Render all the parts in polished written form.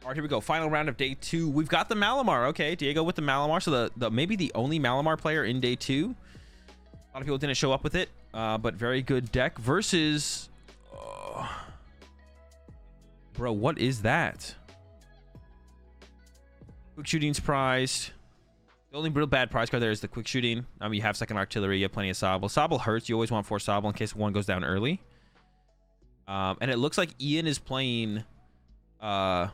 All right, here we go. Final round of day 2. We've got the Malamar. Okay, Diego with the Malamar. So the maybe the only Malamar player in day 2. A lot of people didn't show up with it, but very good deck versus... Bro, what is that? Quick shooting's prized. The only real bad prize card there is the quick shooting. You have second artillery. You have plenty of Sabal. Sabal hurts. You always want 4 Sabal in case one goes down early. And it looks like Ian is playing... I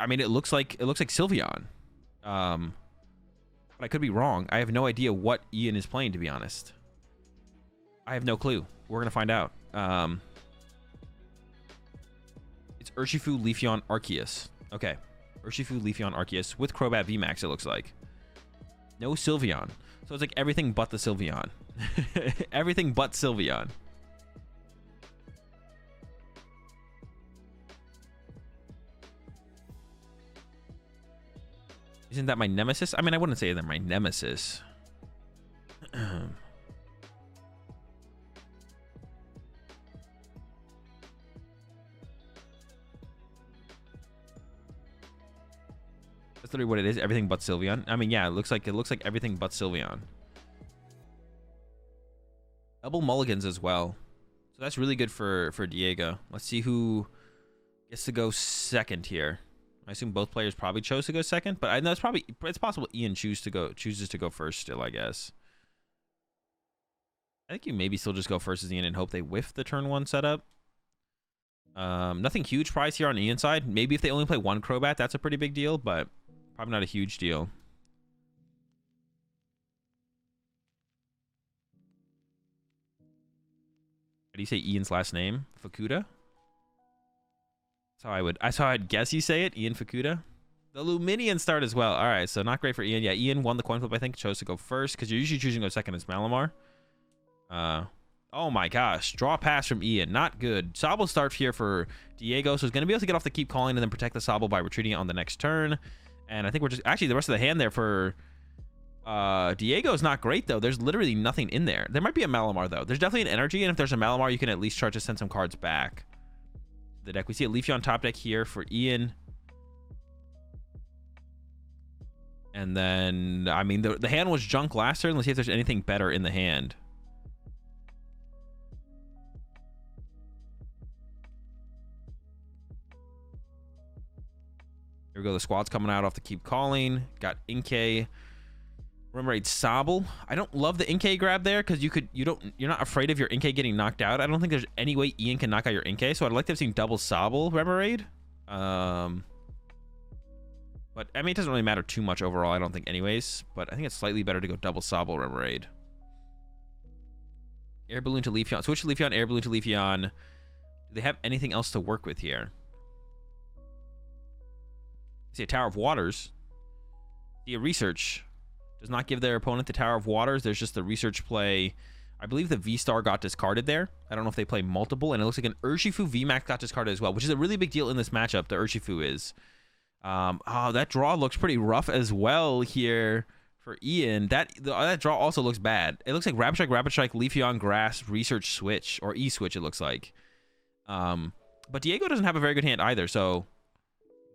mean, it looks like Sylveon. But I could be wrong. I have no idea what Ian is playing, to be honest. I have no clue. We're gonna find out. It's Urshifu, Leafeon, Arceus. Okay. Urshifu, Leafeon, Arceus with Crobat VMAX, it looks like. No Sylveon. So it's like everything but the Sylveon. Everything but Sylveon. Isn't that my nemesis? I mean, I wouldn't say they're my nemesis. That's literally what it is. Everything but Sylveon. I mean, yeah, it looks like everything but Sylveon. Double mulligans as well. So that's really good for Diego. Let's see who gets to go second here. I assume both players probably chose to go second, but I know it's possible Ian chooses to go first still, I guess. I think you maybe still just go first as Ian and hope they whiff the turn 1 setup. Nothing huge price here on Ian's side. Maybe if they only play 1 Crobat, that's a pretty big deal, but probably not a huge deal. How do you say Ian's last name? Fukuda? That's how I'd guess you say it. Ian Fukuda. The Luminion start as well. All right, so not great for Ian. Yeah, Ian won the coin flip, I think. Chose to go first because you're usually choosing to go second as Malamar. Oh my gosh. Draw pass from Ian. Not good. Sabal start here for Diego. So he's going to be able to get off the keep calling and then protect the Sabal by retreating it on the next turn. And I think we're just... Actually, the rest of the hand there for Diego is not great, though. There's literally nothing in there. There might be a Malamar, though. There's definitely an energy. And if there's a Malamar, you can at least try to send some cards back. The deck. We see a Leafeon top deck here for Ian. And then, I mean, the hand was junk last turn. Let's see if there's anything better in the hand. Here we go. The squad's coming out off the keep calling. Got Inkay. Remember, it's Sabal. I don't love the Inkay grab there because you're not afraid of your Inkay getting knocked out. I don't think there's any way Ian can knock out your Inkay, so I'd like to have seen double Sabal Remoraid. But I mean, it doesn't really matter too much overall, I don't think, anyways. But I think it's slightly better to go double Sabal Remoraid. Air Balloon to Leafeon. Switch to Leafeon, Air Balloon to Leafeon. Do they have anything else to work with here? See a Tower of Waters. See a Research. Does not give their opponent the Tower of Waters. There's just the Research play. I believe the V-Star got discarded there. I don't know if they play multiple. And it looks like an Urshifu VMAX got discarded as well, which is a really big deal in this matchup. The Urshifu is. Oh, that draw looks pretty rough as well here for Ian. That draw also looks bad. It looks like Rapid Strike, Leafeon, Grass, Research Switch, or E-Switch, it looks like. But Diego doesn't have a very good hand either, so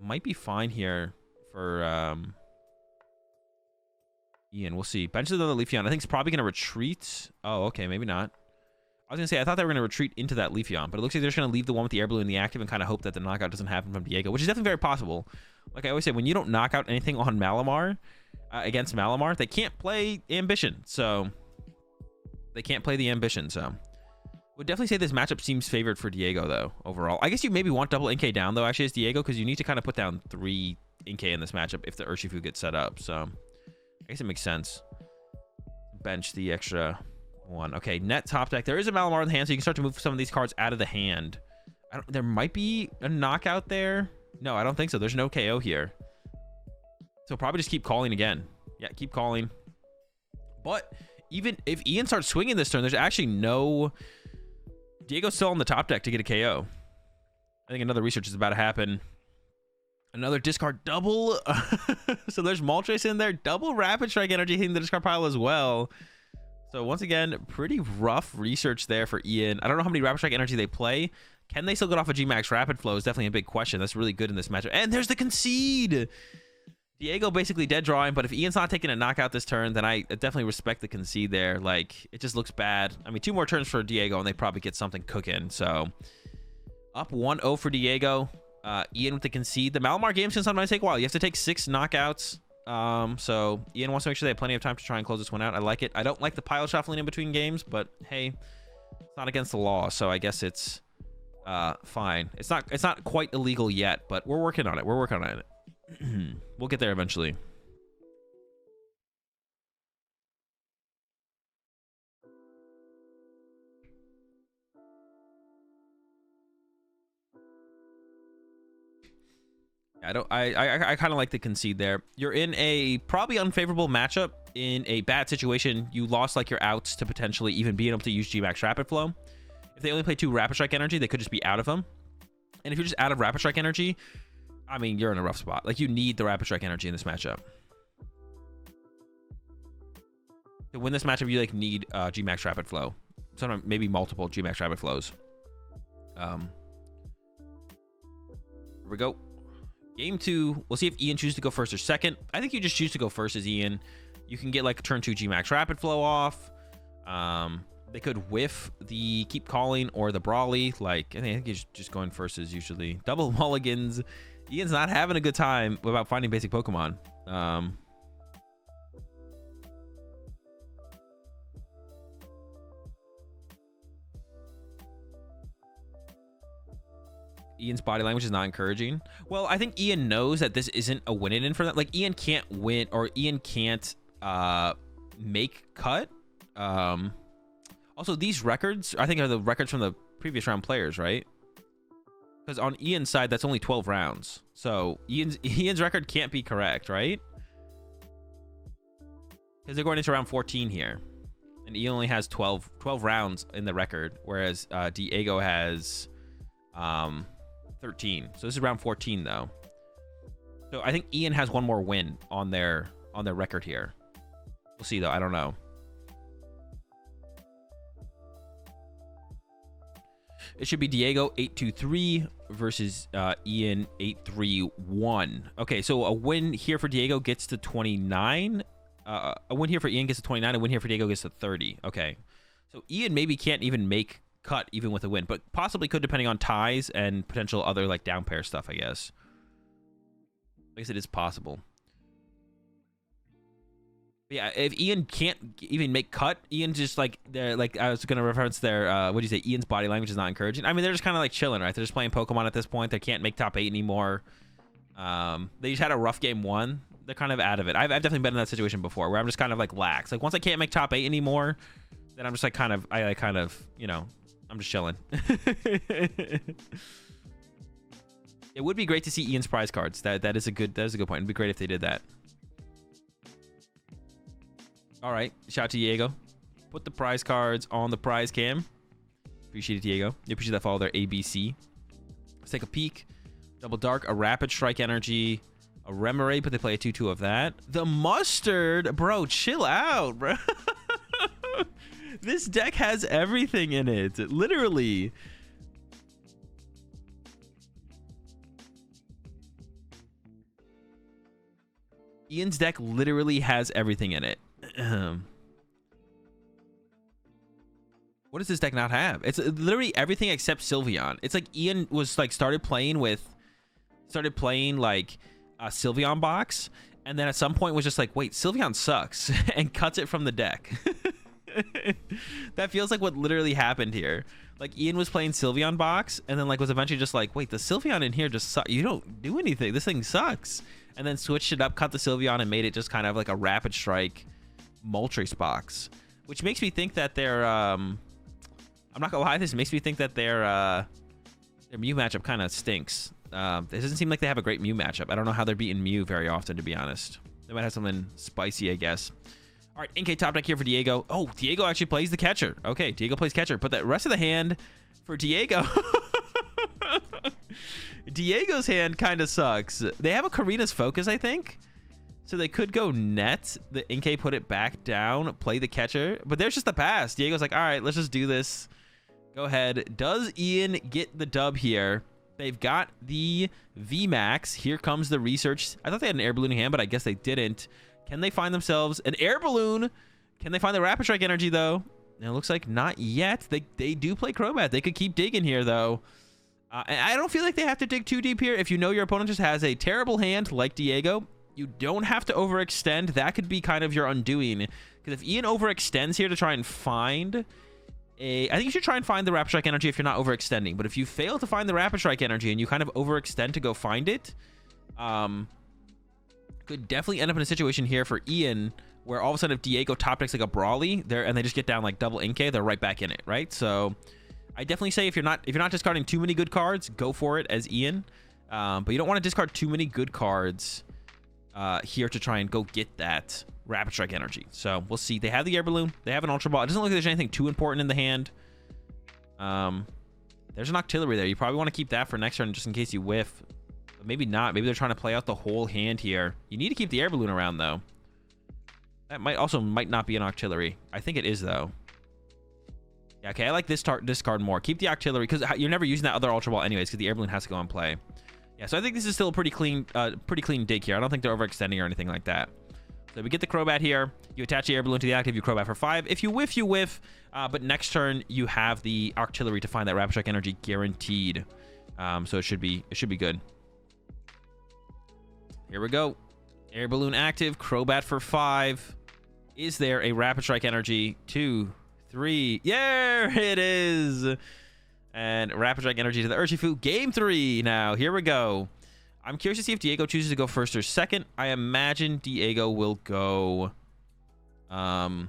might be fine here for... Ian, we'll see. Benches another Leafeon. I think it's probably going to retreat. Oh, okay, maybe not. I was going to say, I thought they were going to retreat into that Leafeon, but it looks like they're just going to leave the one with the Air Balloon in the active and kind of hope that the knockout doesn't happen from Diego, which is definitely very possible. Like I always say, when you don't knock out anything on Malamar, against Malamar, they can't play Ambition, so... They can't play the Ambition, so... Would definitely say this matchup seems favored for Diego, though, overall. I guess you maybe want double Inkay down, though, actually, as Diego, because you need to kind of put down 3 Inkay in this matchup if the Urshifu gets set up, so... I guess it makes sense. Bench the extra 1. Okay, net top deck. There is a Malamar in the hand, so you can start to move some of these cards out of the hand. There might be a knockout there. No, I don't think so. There's no KO here. So probably just keep calling again. Yeah, keep calling. But even if Ian starts swinging this turn, there's actually no... Diego's still on the top deck to get a KO. I think another Research is about to happen. Another discard double. So there's Moltres in there. Double Rapid Strike energy hitting the discard pile as well. So once again, pretty rough Research there for Ian. I don't know how many Rapid Strike energy they play. Can they still get off a G-Max Rapid Flow is definitely a big question. That's really good in this matchup. And there's the concede. Diego basically dead drawing, but if Ian's not taking a knockout this turn, then I definitely respect the concede there. Like, it just looks bad. I mean, 2 more turns for Diego, and they probably get something cooking. So, up 1-0 for Diego. Ian with the concede. The Malamar games can sometimes take a while. You have to take 6 knockouts. So, Ian wants to make sure they have plenty of time to try and close this one out. I like it. I don't like the pile shuffling in between games, but hey, it's not against the law, so I guess it's fine. It's not quite illegal yet, but we're working on it. We're working on it. We'll get there eventually. I kind of like the concede there. You're in a probably unfavorable matchup in a bad situation. You lost like your outs to potentially even being able to use G-Max Rapid Flow. If they only play 2 Rapid Strike Energy, they could just be out of them. And if you're just out of Rapid Strike Energy, I mean, you're in a rough spot. Like, you need the Rapid Strike Energy in this matchup. To win this matchup, you like need G-Max Rapid Flow. Sometimes maybe multiple G-Max Rapid Flows. Here we go. Game 2. We'll see if Ian chooses to go first or second. I think you just choose to go first as Ian. You can get like a turn 2 G-Max Rapid Flow off. They could whiff the Keep Calling or the Brawly. Like, I think he's just going first as usually. Double mulligans. Ian's not having a good time about finding basic Pokemon. Ian's body language is not encouraging. Well, I think Ian knows that this isn't a win-in for them. Like, Ian can't win, or Ian can't make cut. Also, these records, I think, are the records from the previous round players, right? Because on Ian's side, that's only 12 rounds. So Ian's record can't be correct, right? Because they're going into round 14 here. And Ian only has 12 rounds in the record, whereas Diego has 13. So this is round 14, though. So I think Ian has one more win on their record here. We'll see, though. I don't know. It should be Diego 8-2-3 versus Ian 8-3-1. Okay, so a win here for Diego gets to 29. A win here for Ian gets to 29. A win here for Diego gets to 30. Okay, so Ian maybe can't even make cut even with a win, but possibly could depending on ties and potential other like down pair stuff, I guess. I guess it is possible. Yeah, if Ian can't even make cut, Ian just like they're like I was gonna reference their what do you say? Ian's body language is not encouraging. I mean, they're just kind of like chilling, right? They're just playing Pokemon at this point. They can't make top 8 anymore. They just had a rough game 1. They're kind of out of it. I've definitely been in that situation before where I'm just kind of like lax. Like once I can't make top 8 anymore, then I'm just like kind of you know, I'm just chilling. It would be great to see Ian's prize cards. That is a good point. It'd be great if they did that. All right, shout out to Diego. Put the prize cards on the prize cam. Appreciate it, Diego. You appreciate that follow there, ABC. Let's take a peek. Double Dark, a Rapid Strike Energy, a Remoraid, but they play a 2-2 of that. The Mustard, bro, chill out, bro. This deck has everything in it, literally. Ian's deck literally has everything in it. What does this deck not have? It's literally everything except Sylveon. It's like Ian was like started playing like a Sylveon box, and then at some point was just like, wait, Sylveon sucks, and cuts it from the deck. That feels like what literally happened here. Like Ian was playing Sylveon box, and then like was eventually just like, wait, the Sylveon in here just sucks. You don't do anything. This thing sucks. And then switched it up, cut the Sylveon, and made it just kind of like a Rapid Strike Moltres box, which makes me think that they're I'm not gonna lie, this makes me think that their Mew matchup kind of stinks. It doesn't seem like they have a great Mew matchup. I don't know how they're beating Mew very often, to be honest. They might have something spicy, I guess. All right, NK top deck here for Diego. Oh, Diego actually plays the catcher. Okay, Diego plays catcher. But the rest of the hand for Diego. Diego's hand kind of sucks. They have a Karina's Focus, I think. So they could go net. The NK put it back down, play the catcher. But there's just the pass. Diego's like, all right, let's just do this. Go ahead. Does Ian get the dub here? They've got the VMAX. Here comes the research. I thought they had an air balloon in hand, but I guess they didn't. Can they find themselves an air balloon? Can they find the Rapid Strike energy, though? It looks like not yet. They do play Crobat. They could keep digging here, though. I don't feel like they have to dig too deep here. If you know your opponent just has a terrible hand like Diego, you don't have to overextend. That could be kind of your undoing. Because if Ian overextends here to try and find I think you should try and find the Rapid Strike energy if you're not overextending. But if you fail to find the Rapid Strike energy and you kind of overextend to go find it, could definitely end up in a situation here for Ian where all of a sudden if Diego top decks like a Brawly there and they just get down like double Inkay, they're right back in it, right? So I definitely say if you're not discarding too many good cards, go for it as Ian. But you don't want to discard too many good cards here to try and go get that Rapid Strike energy. So we'll see. They have the air balloon. They have an Ultra Ball. It doesn't look like there's anything too important in the hand. There's an Octillery there. You probably want to keep that for next turn just in case you whiff. But maybe not. Maybe they're trying to play out the whole hand here. You need to keep the air balloon around though. That might not be an Octillery. I think it is though. Yeah, okay. I like this discard more. Keep the Octillery because you're never using that other Ultra Ball anyways because the air balloon has to go on play. Yeah, so I think this is still a pretty clean dig here. I don't think they're overextending or anything like that. So we get the Crobat here. You attach the air balloon to the active. You Crobat for 5. If you whiff, you whiff. But next turn you have the Octillery to find that Rapid Strike energy guaranteed. So it should be good. Here we go. Air balloon active. Crobat for 5. Is there a Rapid Strike energy? 2, 3. Yeah, it is. And Rapid Strike energy to the Urshifu. Game 3 now. Here we go. I'm curious to see if Diego chooses to go first or second. I imagine Diego will go... I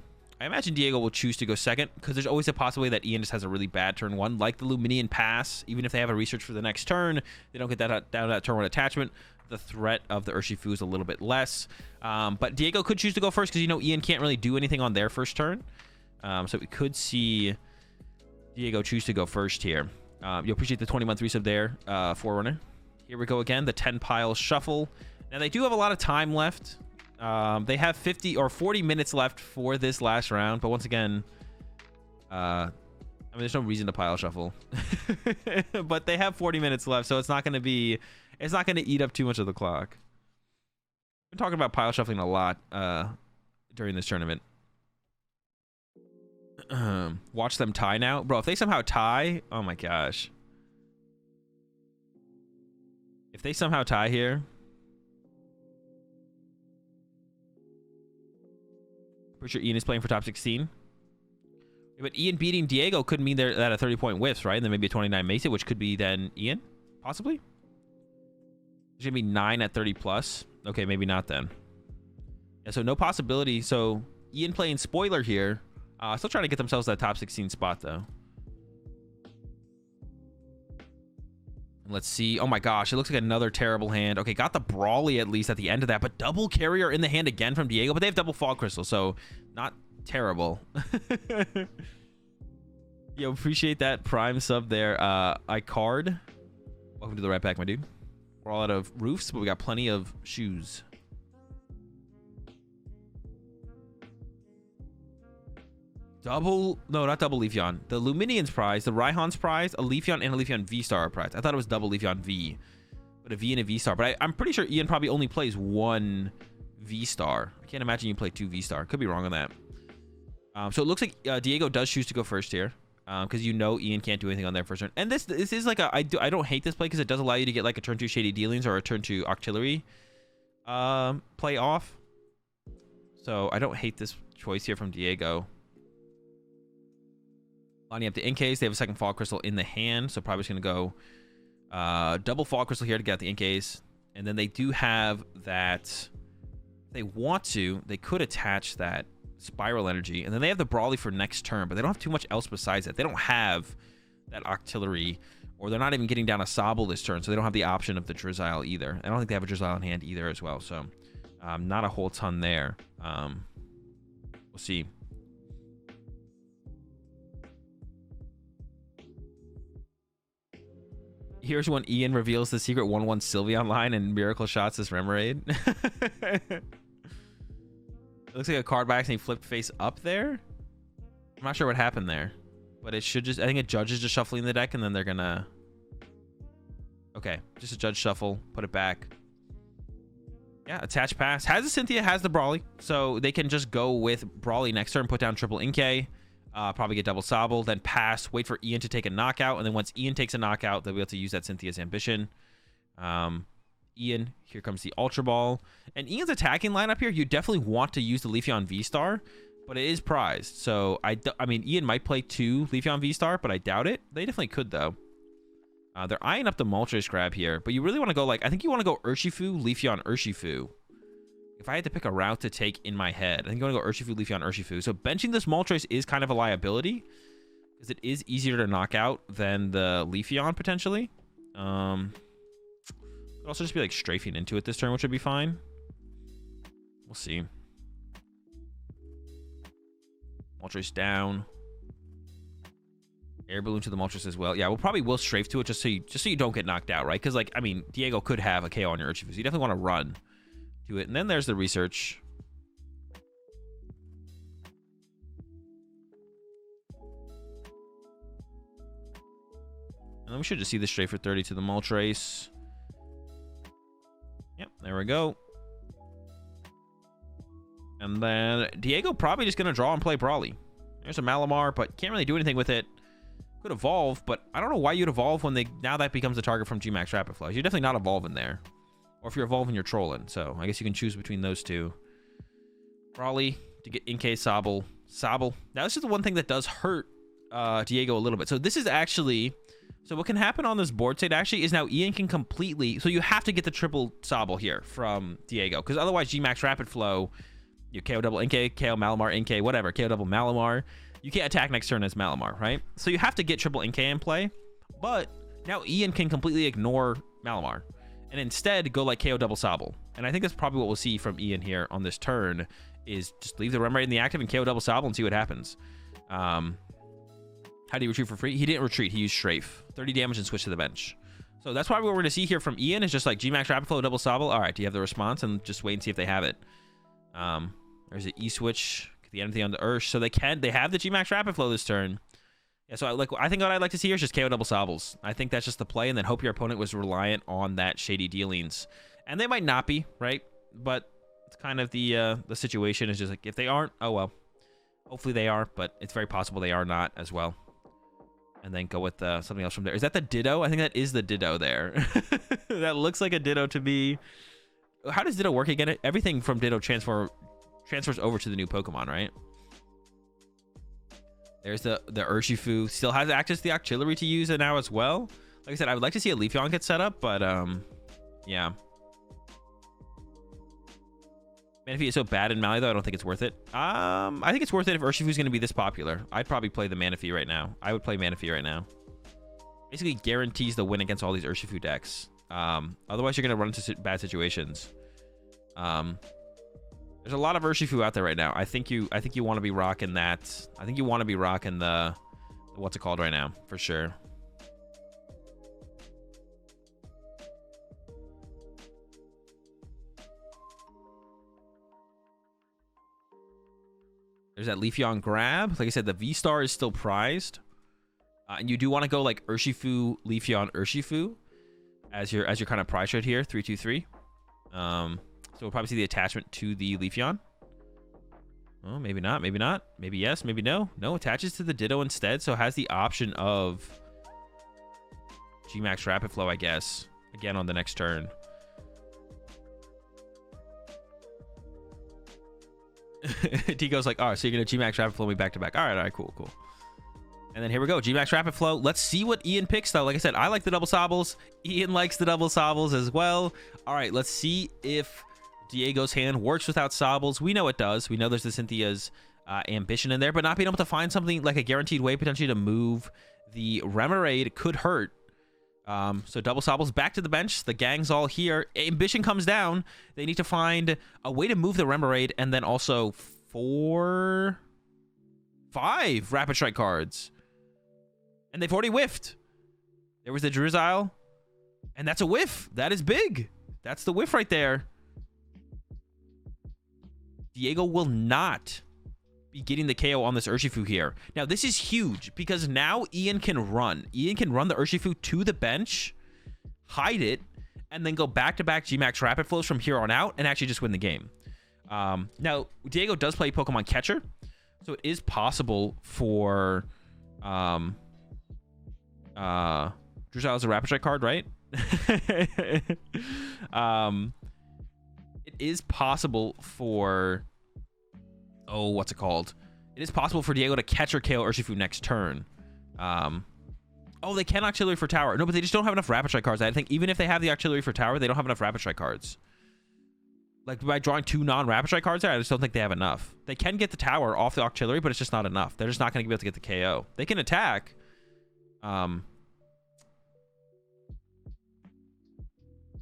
imagine Diego will choose to go second because there's always a possibility that Ian just has a really bad turn 1, like the Luminian Pass. Even if they have a research for the next turn, they don't get that down to that turn 1 attachment. The threat of the Urshifu is a little bit less. But Diego could choose to go first because, you know, Ian can't really do anything on their first turn. So we could see Diego choose to go first here. You'll appreciate the 20-month resub there, Forerunner. Here we go again, the 10 pile shuffle. Now they do have a lot of time left. They have 50 or 40 minutes left for this last round, but once again, I mean, there's no reason to pile shuffle. But they have 40 minutes left, so it's not going to eat up too much of the clock. I've been talking about pile shuffling a lot during this tournament. Watch them tie now, bro. If they somehow tie, oh my gosh. If they somehow tie here, pretty sure Ian is playing for top 16. Yeah, but Ian beating Diego could mean they're at a 30-point whiffs, right? And then maybe a 29 makes it, which could be then Ian, possibly. There's gonna be 9 at 30 plus. Okay, maybe not then. Yeah, so no possibility. So Ian playing spoiler here. Still trying to get themselves that top 16 spot though. Let's see. Oh my gosh, it looks like another terrible hand. Okay, got the Brawly at least at the end of that, but double carrier in the hand again from Diego, but they have double Fog Crystal, so not terrible. Yo, appreciate that Prime sub there. iCard, welcome to the right back, my dude. We're all out of roofs, but we got plenty of shoes. No, not double Leafeon. The Luminian's prize, the Raihan's prize, a Leafeon and a Leafeon V-Star prize. I thought it was double Leafeon V, but a V and a V-Star. But I'm pretty sure Ian probably only plays 1 V-Star. I can't imagine you play 2 V-Star. Could be wrong on that. So it looks like Diego does choose to go first here, because you know Ian can't do anything on their first turn. And this is like I don't hate this play because it does allow you to get like a turn 2 Shady Dealings or a turn 2 Octillery play off. So I don't hate this choice here from Diego. Lining up the Inkays, they have a second Fog Crystal in the hand, so probably just going to go double Fog Crystal here to get the Inkays. And then they do have that, if they want to, they could attach that Spiral Energy. And then they have the Brawly for next turn, but they don't have too much else besides that. They don't have that Octillery, or they're not even getting down a Sobble this turn, so they don't have the option of the Drizzile either. I don't think they have a Drizzile in hand either as well, so not a whole ton there. We'll see. Here's when Ian reveals the secret 1-1 Sylveon line and Miracle Shots this Remoraid. It looks like a card by accident flipped face up there. I'm not sure what happened there. But it should just, I think it judges just shuffling the deck, and then they're gonna, okay, just a judge shuffle, put it back. Yeah, attach pass. Has the Cynthia, has the Brawly, so they can just go with Brawly next turn, put down triple Inkay, probably get double Sobble, then pass, wait for Ian to take a knockout, and then once Ian takes a knockout, they'll be able to use that Cynthia's Ambition. Ian, here comes the Ultra Ball. And Ian's attacking lineup here, you definitely want to use the Leafeon V-Star, but it is prized. So, I mean, Ian might play 2 Leafeon V-Star, but I doubt it. They definitely could, though. They're eyeing up the Moltres grab here, but you really want to go, like, I think you want to go Urshifu, Leafeon, Urshifu. If I had to pick a route to take in my head, I think you want to go Urshifu, Leafeon, Urshifu. So, benching this Moltres is kind of a liability, because it is easier to knock out than the Leafeon, potentially. Could also just be like strafing into it this turn, which would be fine. We'll see. Moltres down. Air Balloon to the Moltres as well. Yeah, we'll probably strafe to it just so you don't get knocked out, right? Because, like, I mean, Diego could have a KO on your Urshifu, so you definitely want to run to it. And then there's the research. And then we should just see this strafe for 30 to the Moltres. Yep, there we go. And then Diego probably just going to draw and play Brawly. There's a Malamar, but can't really do anything with it. Could evolve, but I don't know why you'd evolve when now that becomes a target from Gmax Rapid Flow. You're definitely not evolving there. Or if you're evolving, you're trolling. So I guess you can choose between those two. Brawly to get Inkay, Sobble. Now this is the one thing that does hurt Diego a little bit. So this is actually... So what can happen on this board state actually is now Ian can completely... So you have to get the triple Sobble here from Diego. Because otherwise Gmax Rapid Flow, you KO double Inkay, KO Malamar, Inkay, whatever. KO double Malamar. You can't attack next turn as Malamar, right? So you have to get triple Inkay in play. But now Ian can completely ignore Malamar. And instead go like KO double Sobble. And I think that's probably what we'll see from Ian here on this turn. Is just leave the Remoraid in the active and KO double Sobble and see what happens. How do you retreat for free? He didn't retreat. He used Strafe. 30 damage and switch to the bench. So that's probably what we're going to see here from Ian is just like Gmax Rapid Flow, double Sobble. All right, do you have the response? And just wait and see if they have it. There's an E-switch. The anything on the Ursh. So they have the Gmax Rapid Flow this turn. Yeah, so I think what I'd like to see here is just KO double Sobbles. I think that's just the play, and then hope your opponent was reliant on that shady dealings. And they might not be, right? But it's kind of the situation is just like, if they aren't, oh well. Hopefully they are, but it's very possible they are not as well. And then go with something else from there. Is that the Ditto? I think that is the Ditto there. That looks like a Ditto to me. How does Ditto work again? Everything from Ditto transfers over to the new Pokemon, right? There's the Urshifu. Still has access to the Octillery to use it now as well. Like I said, I would like to see a Leafeon get set up, but yeah. Manaphy is so bad in Mali, though, I don't think it's worth it. I think it's worth it if Urshifu's going to be this popular. I'd probably play the Manaphy right now. I would play Manaphy right now. Basically guarantees the win against all these Urshifu decks. Otherwise, you're going to run into bad situations. There's a lot of Urshifu out there right now. I think you want to be rocking that. I think you want to be rocking the what's it called right now, for sure. There's that Leafeon grab. Like I said, the V-Star is still prized. And you do want to go like Urshifu, Leafeon, Urshifu as your kind of prize trade here, 3-2-3. So we'll probably see the attachment to the Leafeon. Oh, maybe not, maybe not. Maybe yes, maybe no. No, attaches to the Ditto instead, so has the option of Gmax Rapid Flow, I guess. Again on the next turn. Tico's like, oh, so you're going to Gmax Rapid Flow me back to back. All right, cool. And then here we go, Gmax Rapid Flow. Let's see what Ian picks, though. Like I said, I like the double Sobbles. Ian likes the double Sobbles as well. All right, let's see if Diego's hand works without Sobbles. We know it does. We know there's the Cynthia's ambition in there, but not being able to find something like a guaranteed way potentially to move the Remoraid could hurt. So double Sobbles back to the bench. The gang's all here. Ambition comes down. They need to find a way to move the Remoraid, and then also 5 Rapid Strike cards. And they've already whiffed. There was the Drizzile, and that's a whiff. That is big. That's the whiff right there. Diego will not be getting the KO on this Urshifu here. Now, this is huge because now Ian can run. Ian can run the Urshifu to the bench, hide it, and then go back-to-back G-Max Rapid Flows from here on out and actually just win the game. Now, Diego does play Pokemon Catcher, so it is possible for... Drizzile is a Rapid Strike card, right? It is possible for... Oh, what's it called? It is possible for Diego to catch or KO Urshifu next turn. Oh, they can Auxiliary for Tower. No, but they just don't have enough Rapid Strike cards. I think even if they have the Auxiliary for Tower, they don't have enough Rapid Strike cards. Like, by drawing 2 non-Rapid Strike cards there, I just don't think they have enough. They can get the Tower off the Auxiliary, but it's just not enough. They're just not going to be able to get the KO. They can attack.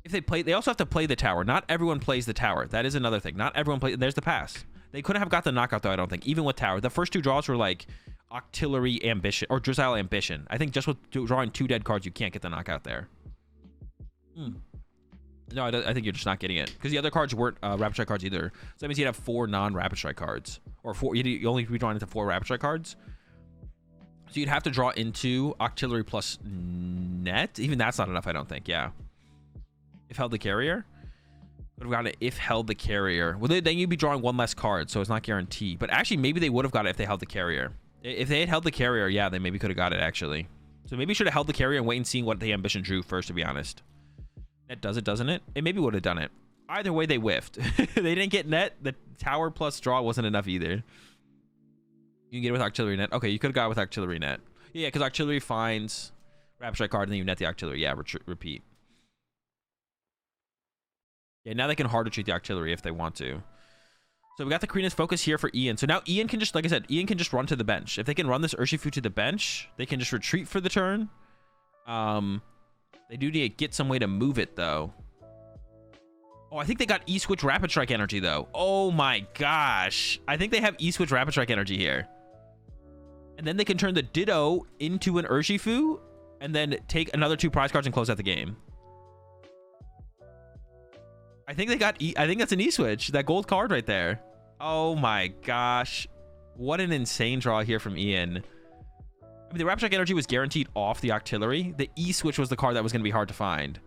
If they play, they also have to play the Tower. Not everyone plays the Tower. That is another thing. Not everyone plays. There's the pass. They couldn't have got the knockout, though, I don't think. Even with Tower. The first 2 draws were like Octillery Ambition or Drizzile Ambition. I think just with drawing 2 dead cards, you can't get the knockout there. No, I think you're just not getting it because the other cards weren't Rapid Strike cards either. So that means you'd have 4 non-Rapid Strike cards, or 4. You only be drawing into 4 Rapid Strike cards. So you'd have to draw into Octillery plus Net. Even that's not enough, I don't think. Yeah. If held the carrier, would have gotten it if held the carrier. Well, then you'd be drawing 1 less card, so it's not guaranteed. But actually, maybe they would have got it if they held the carrier. If they had held the carrier, yeah, they maybe could have got it actually. So maybe should have held the carrier and wait and see what the Ambition drew first, to be honest. Net does it, doesn't it? It maybe would have done it. Either way, they whiffed. They didn't get Net. The Tower plus draw wasn't enough either. You can get it with Auxiliary Net. Okay, you could have got it with Auxiliary Net. Yeah, because Auxiliary finds Rapid Strike card and then you net the Auxiliary. Yeah, repeat. Yeah, now they can hard retreat the Auxiliary if they want to. So we got the Karina's Focus here for Ian. So now Ian can just, like I said, Ian can just run to the bench. If they can run this Urshifu to the bench, they can just retreat for the turn. They do need to get some way to move it, though. Oh, I think they got E-Switch Rapid Strike energy, though. Oh, my gosh. I think they have E-Switch Rapid Strike energy here. And then they can turn the Ditto into an Urshifu and then take another 2 prize cards and close out the game. I think they got I think that's an E-Switch. That gold card right there. Oh, my gosh. What an insane draw here from Ian. I mean, the Rapid Strike energy was guaranteed off the Octillery. The E-Switch was the card that was going to be hard to find.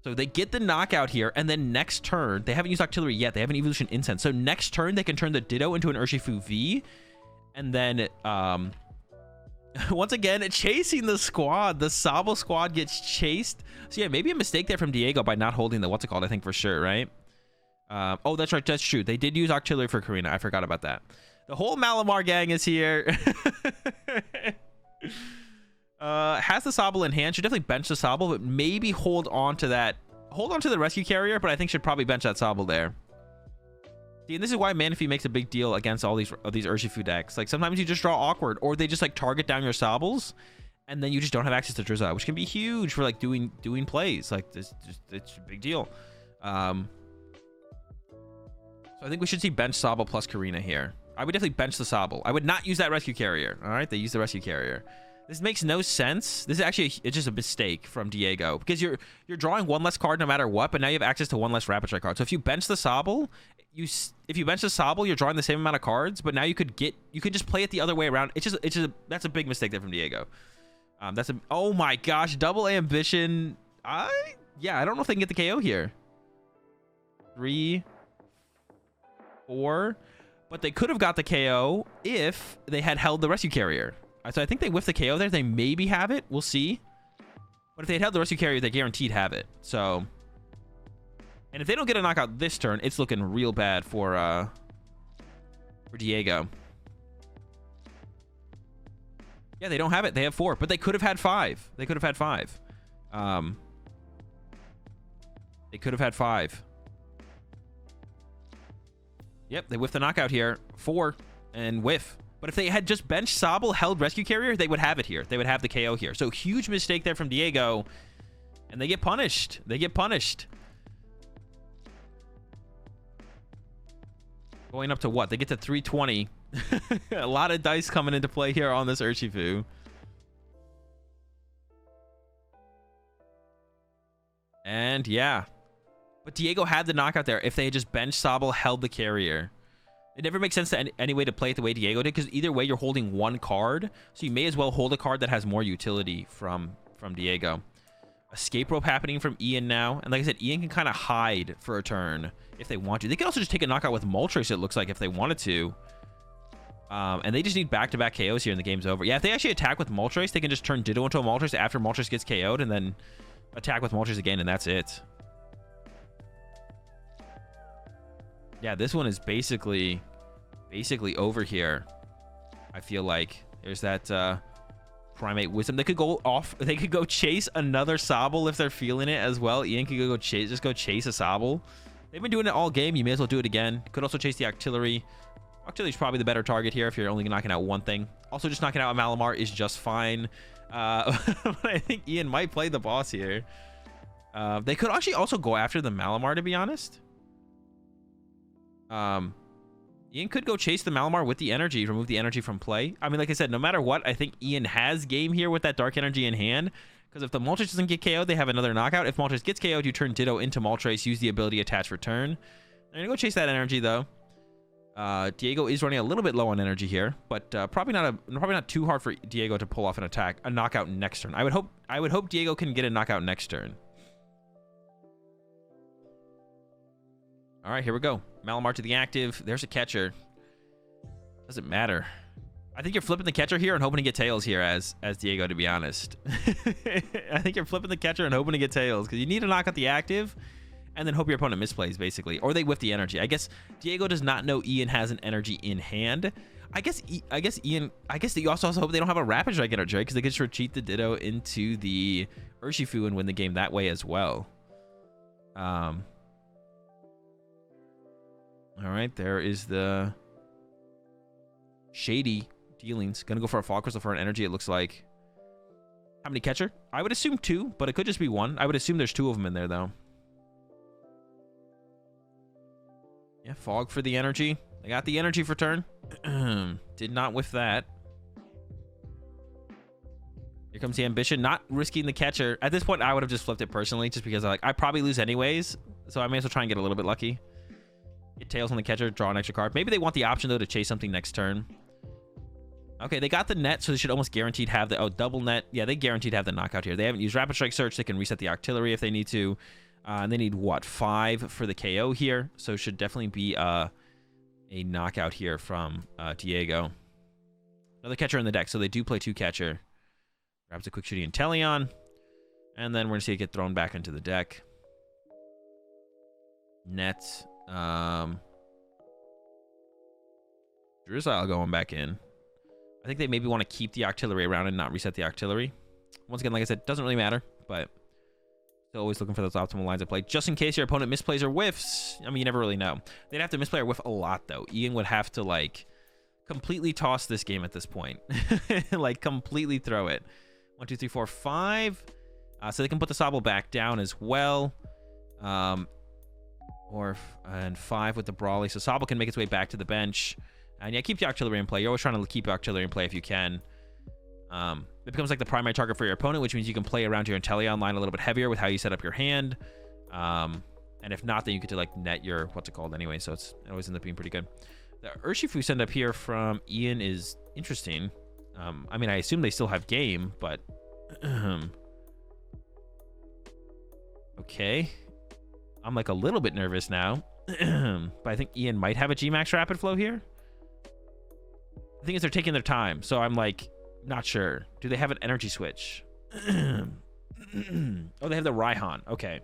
So they get the knockout here, and then next turn, they haven't used Octillery yet. They have an Evolution Incense. So next turn, they can turn the Ditto into an Urshifu V. And then, once again, chasing the squad. The Sabo squad gets chased. So yeah, maybe a mistake there from Diego by not holding the, what's it called, I think for sure, right? Oh, that's right. That's true. They did use Octillery for Karina. I forgot about that. The whole Malamar gang is here. Has the Sobble in hand. Should definitely bench the Sobble, but maybe hold on to that. Hold on to the Rescue Carrier, but I think should probably bench that Sobble there. See, and this is why Manaphy makes a big deal against all these Urshifu decks. Like, sometimes you just draw awkward, or they just, like, target down your Sobbles, and then you just don't have access to Drizzile, which can be huge for, like, doing plays. Like, it's a big deal. So I think we should see bench Sobble plus Karina here. I would definitely bench the Sobble. I would not use that Rescue Carrier. All right, they use the Rescue Carrier. This makes no sense. This is actually, it's just a mistake from Diego because you're drawing 1 less card no matter what, but now you have access to 1 less Rapid Strike card. So if you bench the Sobble, if you bench the Sobble, you're drawing the same amount of cards, but now you could just play it the other way around. That's a big mistake there from Diego. Oh my gosh, double Ambition. Yeah, I don't know if they can get the KO here. 3, 4. But they could have got the KO if they had held the Rescue Carrier. So I think they whiffed the KO there. They maybe have it. We'll see. But if they had held the Rescue Carrier, they guaranteed have it. So, and if they don't get a knockout this turn, it's looking real bad for Diego. Yeah, they don't have it. They have 4, but they could have had 5. They could have had 5. They could have had 5. Yep, they whiffed the knockout here. 4 and whiff. But if they had just benched Sobble, held Rescue Carrier, they would have it here. They would have the KO here. So huge mistake there from Diego. And they get punished. They get punished. Going up to what? They get to 320. A lot of dice coming into play here on this Urshifu. And yeah. But Diego had the knockout there. If they had just benched Sobble, held the carrier. It never makes sense to any way to play it the way Diego did, because either way you're holding one card, so you may as well hold a card that has more utility from Diego. Escape rope happening from Ian now, and like I said, Ian can kind of hide for a turn if they want to. They could also just take a knockout with Moltres, it looks like, if they wanted to. And they just need back-to-back KOs here and the game's over. Yeah, if they actually attack with Moltres, they can just turn Ditto into a Moltres after Moltres gets KO'd and then attack with Moltres again, and that's it. Yeah, this one is basically over here. I feel like there's that Primate Wisdom. They could go off. They could go chase another Sobble if they're feeling it as well. Ian could go chase a Sobble. They've been doing it all game. You may as well do it again. Could also chase the Octillery. Octillery's probably the better target here if you're only knocking out one thing. Also, just knocking out a Malamar is just fine. But I think Ian might play the boss here. They could actually also go after the Malamar, to be honest. Ian could go chase the Malamar with the energy, remove the energy from play. I mean, like I said, no matter what, I think Ian has game here with that Dark Energy in hand. Because if the Moltres doesn't get KO'd, they have another knockout. If Moltres gets KO'd, you turn Ditto into Moltres, use the ability attach return. They're going to go chase that energy, though. Diego is running a little bit low on energy here, but probably not too hard for Diego to pull off a knockout next turn. I would hope Diego can get a knockout next turn. All right, here we go. Malamar to the active. There's a catcher. Doesn't matter. I think you're flipping the catcher here and hoping to get tails here as Diego, to be honest. I think you're flipping the catcher and hoping to get tails because you need to knock out the active and then hope your opponent misplays, basically. Or they whiff the energy. I guess Diego does not know Ian has an energy in hand. I guess Ian, you also hope they don't have a Rapid Strike energy, right? Because they could just retreat the Ditto into the Urshifu and win the game that way as well. All right, there is the Shady dealings. Gonna go for a Fall Crystal for an energy, it looks like. How many catcher? I would assume 2, but it could just be 1. I would assume there's 2 of them in there, though. Yeah, Fog for the energy. They got the energy for turn. Did not whiff that. Here comes the Ambition. Not risking the catcher. At this point, I would have just flipped it personally, just because I probably lose anyways, so I may as well try and get a little bit lucky. Get tails on the catcher, draw an extra card. Maybe they want the option, though, to chase something next turn. Okay, they got the net, so they should almost guaranteed have the... Oh, double net. Yeah, they guaranteed have the knockout here. They haven't used Rapid Strike Search. They can reset the Octillery if they need to. And they need, what, 5 for the KO here. So should definitely be a knockout here from Diego. Another catcher in the deck, so they do play 2 catcher. Grabs a quick shooting Inteleon. And then we're going to see it get thrown back into the deck. Net... Drizzile going back in. I think they maybe want to keep the Octillery around and not reset the Octillery. Once again, like I said, doesn't really matter, but still always looking for those optimal lines of play, just in case your opponent misplays or whiffs. I mean, you never really know. They'd have to misplay or whiff a lot, though. Ian would have to, like, completely toss this game at this point. Like, completely throw it. 1, 2, 3, 4, 5. So they can put the Sobble back down as well. And 5 with the Brawly. So Sobble can make its way back to the bench. And yeah, keep the Octillery in play. You're always trying to keep Octillery in play if you can. It becomes like the primary target for your opponent, which means you can play around your Inteleon line a little bit heavier with how you set up your hand. And if not, then you get to like net your, what's it called anyway, so it always ends up being pretty good. The Urshifu send up here from Ian is interesting. I mean, I assume they still have game, but... Okay. I'm like a little bit nervous now. But I think Ian might have a G-Max Rapid Flow here. The thing is they're taking their time, so I'm like not sure. Do they have an energy switch? Oh, they have the Raihan. Okay.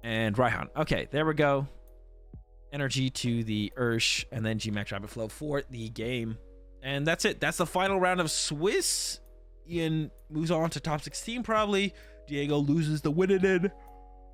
And Raihan. Okay, there we go. Energy to the Ursh, and then G-Max Rapid Flow for the game. And that's it. That's the final round of Swiss. Ian moves on to top 16 probably. Diego loses the win-in.